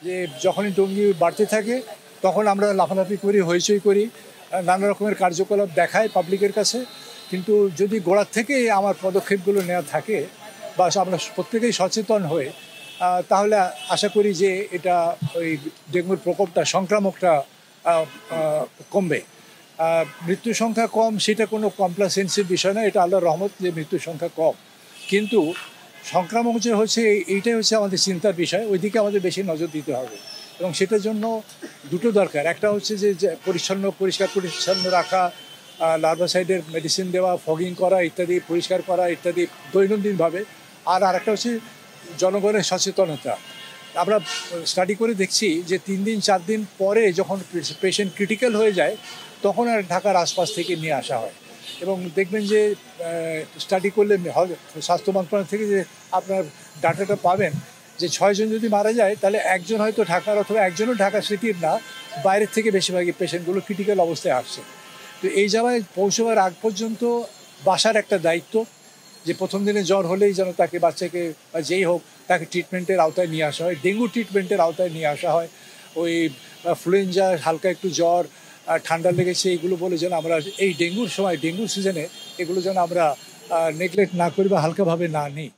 যে যখনই ডেঙ্গু বাড়তে থাকে তখন আমরা লাফালাফি করি, হইচই করি, নানা রকমের কার্যকলাপ দেখাই পাবলিকের কাছে। কিন্তু যদি গোড়ার থেকেই আমার পদক্ষেপগুলো নেওয়া থাকে বা আমরা প্রত্যেকেই সচেতন হয়ে তাহলে আশা করি যে এটা ওই ডেঙ্গুর প্রকোপটা সংক্রামকটা কমবে। মৃত্যুর সংখ্যা কম সেটা কোনো কমপ্লাসেন্সির বিষয় না, এটা আল্লাহর রহমত যে মৃত্যুর সংখ্যা কম। কিন্তু সংক্রামক যে হচ্ছে এইটাই হচ্ছে আমাদের চিন্তার বিষয়, ওইদিকে আমাদের বেশি নজর দিতে হবে। এবং সেটার জন্য দুটো দরকার, একটা হচ্ছে যে পরিষ্কার পরিচ্ছন্ন রাখা, লার্ভাসাইডের মেডিসিন দেওয়া, ফগিং করা ইত্যাদি, পরিষ্কার করা ইত্যাদি দৈনন্দিনভাবে। আর আরেকটা হচ্ছে জনগণের সচেতনতা। আমরা স্টাডি করে দেখছি যে 3 দিন 4 দিন পরে যখন পেশেন্ট ক্রিটিক্যাল হয়ে যায় তখন আর ঢাকার আশপাশ থেকে নিয়ে আসা হয়। এবং দেখবেন যে স্টাডি করলে স্বাস্থ্য মন্ত্রণালয় থেকে যে আপনার ডাটাটা পাবেন যে 6 জন যদি মারা যায় তাহলে একজন হয়তো ঢাকার অথবা একজনও ঢাকা সিটির না, বাইরের থেকে বেশিরভাগই পেশেন্টগুলো ক্রিটিক্যাল অবস্থায় আসছে। তো এই জায়গায় পৌঁছবার আগ পর্যন্ত বাসার একটা দায়িত্ব যে প্রথম দিনে জ্বর হলেই যেন তাকে বাচ্চাকে বা যেই হোক তাকে ট্রিটমেন্টের আওতায় নিয়ে আসা হয়, ডেঙ্গু ট্রিটমেন্টের আওতায় নিয়ে আসা হয়। ওই ফ্লুয়েঞ্জা, হালকা একটু জ্বর, ঠান্ডা লেগেছে এগুলো বলে যেন আমরা এই ডেঙ্গুর সময়, ডেঙ্গুর সিজনে এগুলো যেন আমরা নেগলেক্ট না করি বা হালকাভাবে না নিই।